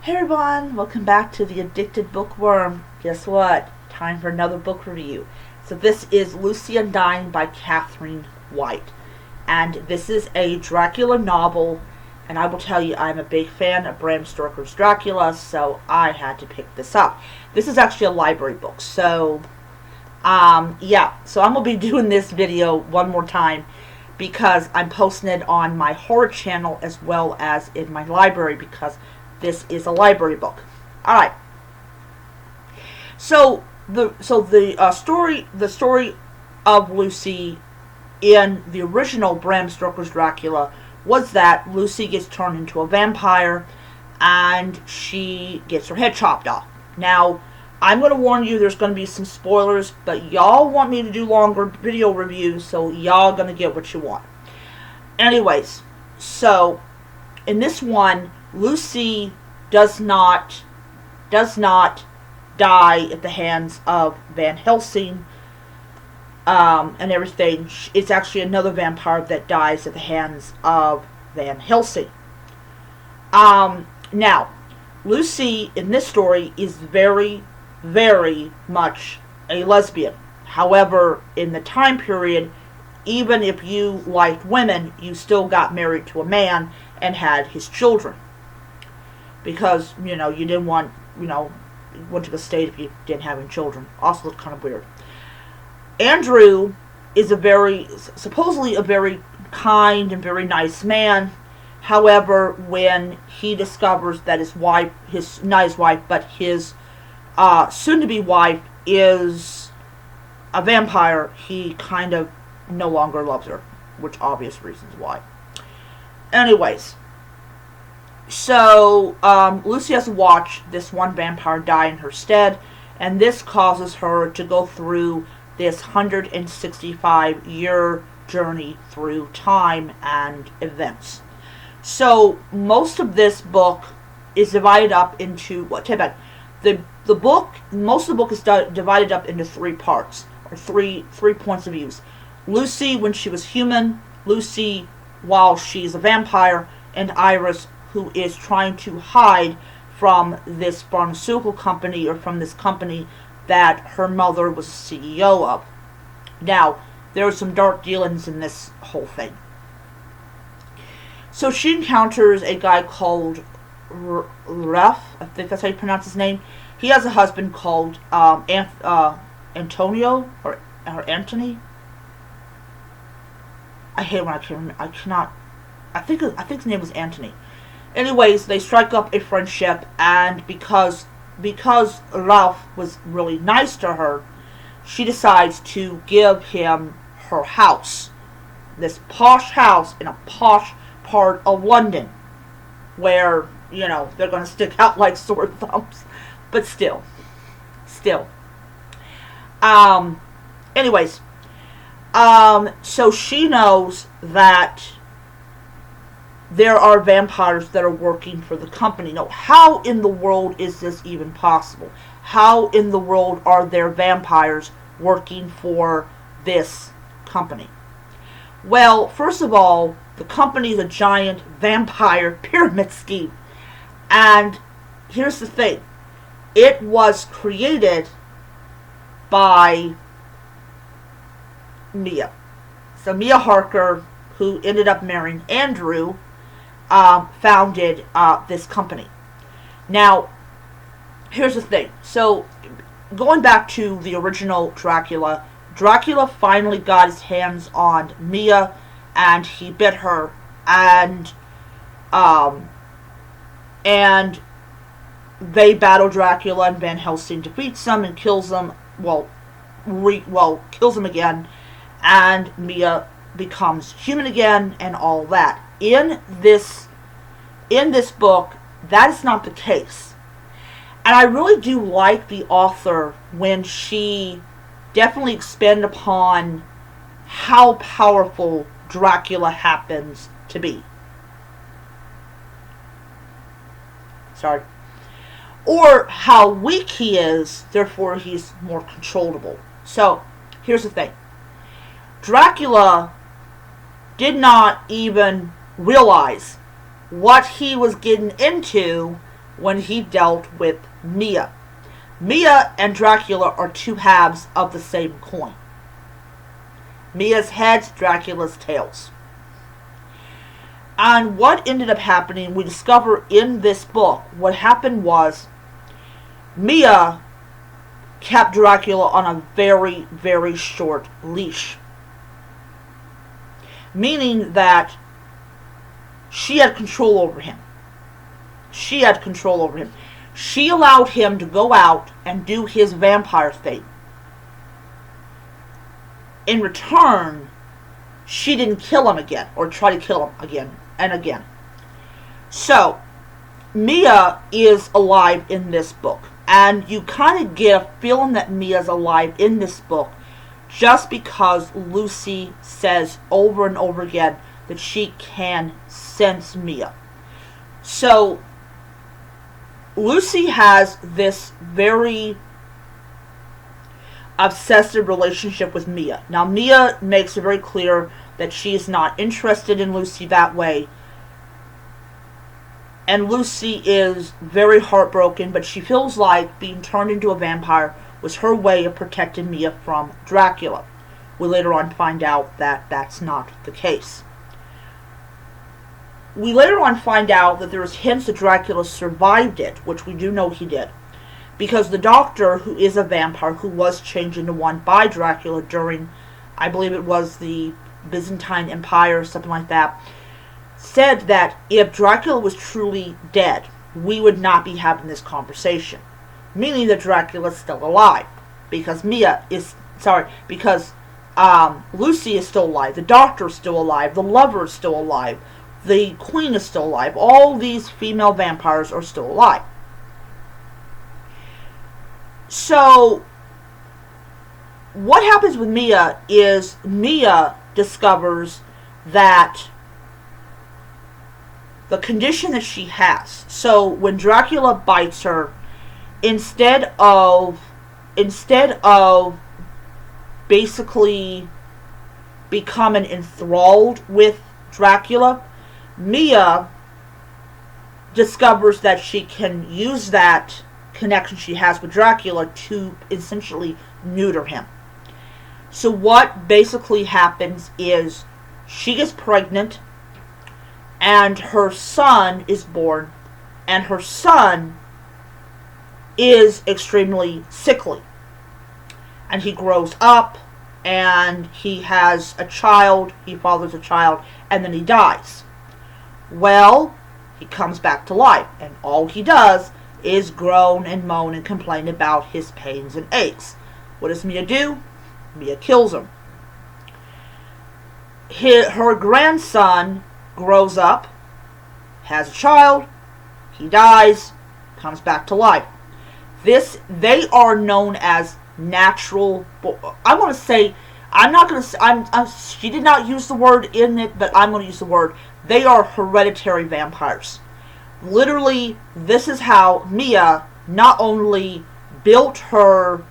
Hey everyone, welcome back to the Addicted Bookworm. Guess what? Time for another book review. So this is Undying by Catherine White. And this is a Dracula novel. And I will tell you, I'm a big fan of Bram Stoker's Dracula, so I had to pick this up. This is actually a library book. So, yeah. So I'm going to be doing this video one more time because I'm posting it on my horror channel as well as in my library because this is a library book. All right. So the story of Lucy in the original Bram Stoker's Dracula was that Lucy gets turned into a vampire and she gets her head chopped off. Now, I'm going to warn you, there's going to be some spoilers, but y'all want me to do longer video reviews, so y'all going to get what you want. Anyways, so in this one, Lucy does not die at the hands of Van Helsing and everything. It's actually another vampire that dies at the hands of Van Helsing. Now, Lucy in this story is very, very much a lesbian. However, in the time period, even if you liked women, you still got married to a man and had his children. Because, you didn't want, went to the state if you didn't have any children. Also looked kind of weird. Andrew is supposedly a very kind and very nice man. However, when he discovers that his soon-to-be wife is a vampire, he kind of no longer loves her, which obvious reasons why. Anyways, so Lucy has to watch this one vampire die in her stead, and this causes her to go through this 165-year journey through time and events. So most of this book is divided up into most of the book is divided up into three parts, or three points of views. Lucy when she was human, Lucy while she's a vampire, and Iris who is trying to hide from this pharmaceutical company, or from this company that her mother was CEO of. Now, there are some dark dealings in this whole thing. So she encounters a guy called Ref, I think that's how you pronounce his name. He has a husband called Antonio, or Anthony. I hate when I cannot. I think his name was Anthony. Anyways, they strike up a friendship, and because Ralph was really nice to her, she decides to give him her house. This posh house in a posh part of London, where, they're going to stick out like sore thumbs. But still. Anyways, so she knows that there are vampires that are working for the company. Now, how in the world is this even possible? How in the world are there vampires working for this company? Well, first of all, the company is a giant vampire pyramid scheme. And here's the thing. It was created by Mia. So Mia Harker, who ended up marrying Andrew, founded this company. Now, here's the thing. So, going back to the original Dracula, Dracula finally got his hands on Mia, and he bit her, and they battle Dracula, and Van Helsing defeats them and kills them. Kills him again, and Mia becomes human again, and all that. In this book, that is not the case. And I really do like the author when she definitely expanded upon how powerful Dracula happens to be. Sorry. Or how weak he is, therefore he's more controllable. So, here's the thing. Dracula did not even realize what he was getting into when he dealt with Mia. Mia and Dracula are two halves of the same coin. Mia's heads, Dracula's tails. And what ended up happening, we discover in this book, what happened was Mia kept Dracula on a very, very short leash. Meaning that she had control over him. She had control over him. She allowed him to go out and do his vampire thing. In return, she didn't kill him again, or try to kill him again and again. So, Mia is alive in this book. And you kind of get a feeling that Mia's alive in this book just because Lucy says over and over again that she can sense Mia. So, Lucy has this very obsessive relationship with Mia. Now, Mia makes it very clear that she is not interested in Lucy that way. And Lucy is very heartbroken, but she feels like being turned into a vampire was her way of protecting Mia from Dracula. We later on find out that that's not the case. We later on find out that there is hints that Dracula survived it, which we do know he did. Because the doctor, who is a vampire, who was changed into one by Dracula during, I believe it was the Byzantine Empire, something like that, said that if Dracula was truly dead, we would not be having this conversation. Meaning that Dracula is still alive. Because Lucy is still alive, the doctor is still alive, the lover is still alive, the queen is still alive, all these female vampires are still alive. So, what happens with Mia is Mia discovers that the condition that she has. So when Dracula bites her, instead of basically becoming enthralled with Dracula, Mia discovers that she can use that connection she has with Dracula to essentially neuter him. So what basically happens is she gets pregnant, and her son is born, and her son is extremely sickly. And he grows up, and he has a child, he fathers a child, and then he dies. Well, he comes back to life, and all he does is groan and moan and complain about his pains and aches. What does Mia do? Mia kills him. Her grandson grows up, has a child, he dies, comes back to life. They are known as natural. She did not use the word in it, but I'm going to use the word. They are hereditary vampires. Literally, this is how Mia not only built her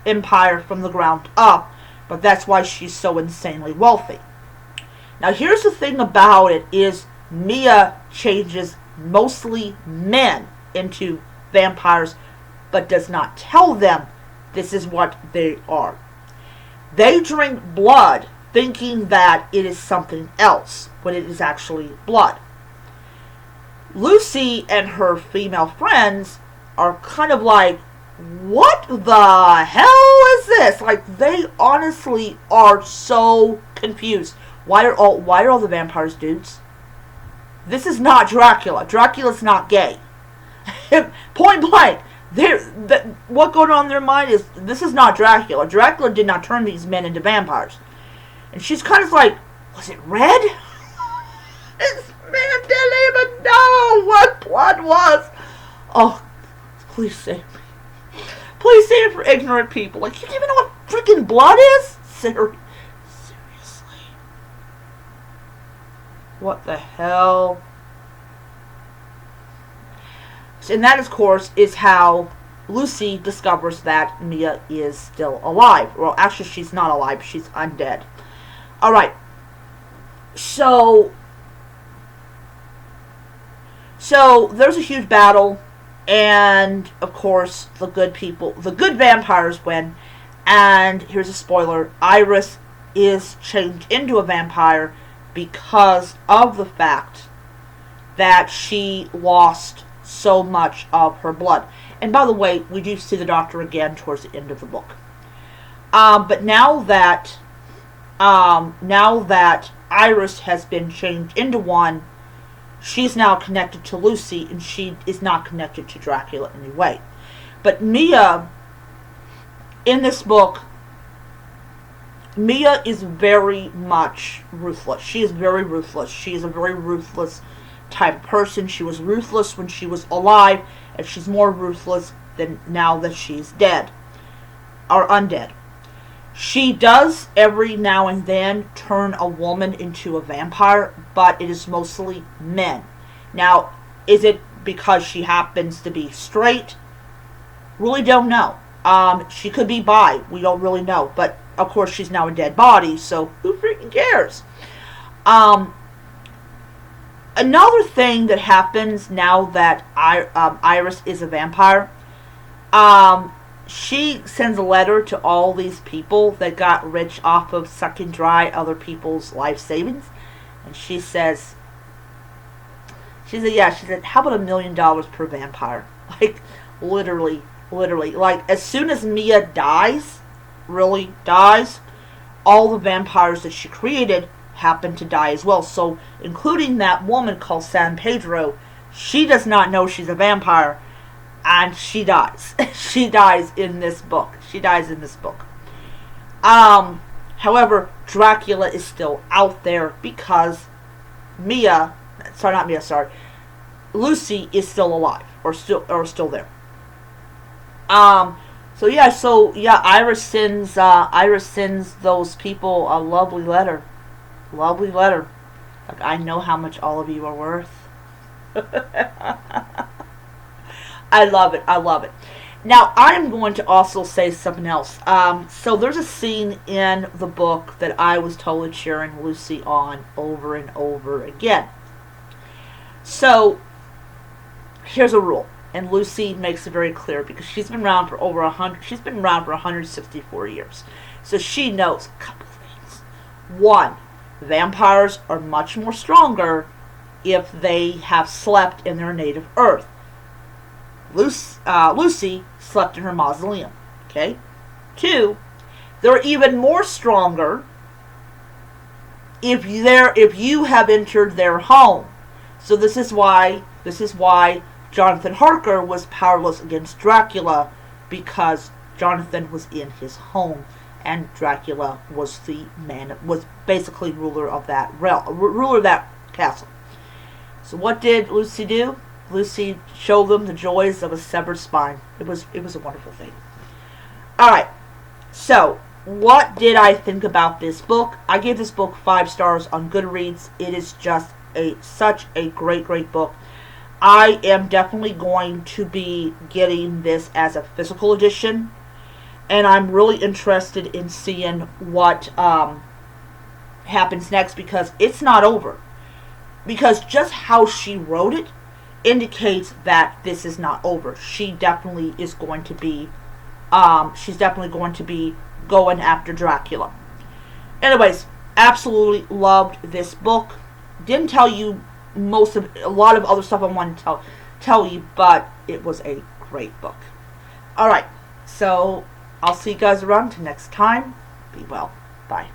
empire from the ground up, but that's why she's so insanely wealthy. Now, here's the thing about it is Mia changes mostly men into vampires, but does not tell them this is what they are. They drink blood thinking that it is something else, when it is actually blood. Lucy and her female friends are kind of like, what the hell is this? Like, they honestly are so confused. Why are all the vampires dudes? This is not Dracula. Dracula's not gay. Point blank. What going on in their mind is, this is not Dracula. Dracula did not turn these men into vampires. And she's kind of like, was it red? This man didn't even know what blood was. Oh, please save me. Please save me for ignorant people. Like, you don't even know what freaking blood is? Seriously. What the hell? And that, of course, is how Lucy discovers that Mia is still alive. Well, actually, she's not alive. She's undead. Alright. So, So there's a huge battle, and of course the good vampires win. And here's a spoiler: Iris is changed into a vampire because of the fact that she lost so much of her blood. And by the way, we do see the Doctor again towards the end of the book. But now that Iris has been changed into one, she's now connected to Lucy, and she is not connected to Dracula in any way. But Mia, in this book, Mia is very much ruthless. She is very ruthless. She is a very ruthless type of person. She was ruthless when she was alive, and she's more ruthless than now that she's dead. Or undead. She does every now and then turn a woman into a vampire, but it is mostly men. Now, is it because she happens to be straight? Really don't know. She could be bi. We don't really know. But, of course, she's now a dead body, so who freaking cares? Another thing that happens now that Iris is a vampire, she sends a letter to all these people that got rich off of sucking dry other people's life savings. And she said, how about $1 million per vampire? Like, literally. Like, as soon as Mia dies, really dies, all the vampires that she created happen to die as well. So, including that woman called San Pedro, she does not know she's a vampire. And she dies. She dies in this book. However, Dracula is still out there because Lucy is still alive or still there. Iris sends those people a lovely letter. Like, I know how much all of you are worth. I love it. Now, I'm going to also say something else. So there's a scene in the book that I was totally cheering Lucy on over and over again. So, here's a rule. And Lucy makes it very clear because she's been around for 164 years. So she knows a couple things. One, vampires are much more stronger if they have slept in their native earth. Lucy slept in her mausoleum. Okay? 2, they're even more stronger if you have entered their home. So this is why Jonathan Harker was powerless against Dracula, because Jonathan was in his home, and Dracula was basically ruler of that castle. So what did Lucy do? Lucy showed them the joys of a severed spine. It was a wonderful thing. Alright, so what did I think about this book? I gave this book 5 stars on Goodreads. It is just such a great book. I am definitely going to be getting this as a physical edition, and I'm really interested in seeing what happens next, because it's not over. Because just how she wrote it indicates that this is not over. She definitely is going to be going after Dracula. Anyways, absolutely loved this book. Didn't tell you a lot of other stuff I wanted to tell you, but it was a great book. Alright, so I'll see you guys around till next time. Be well. Bye.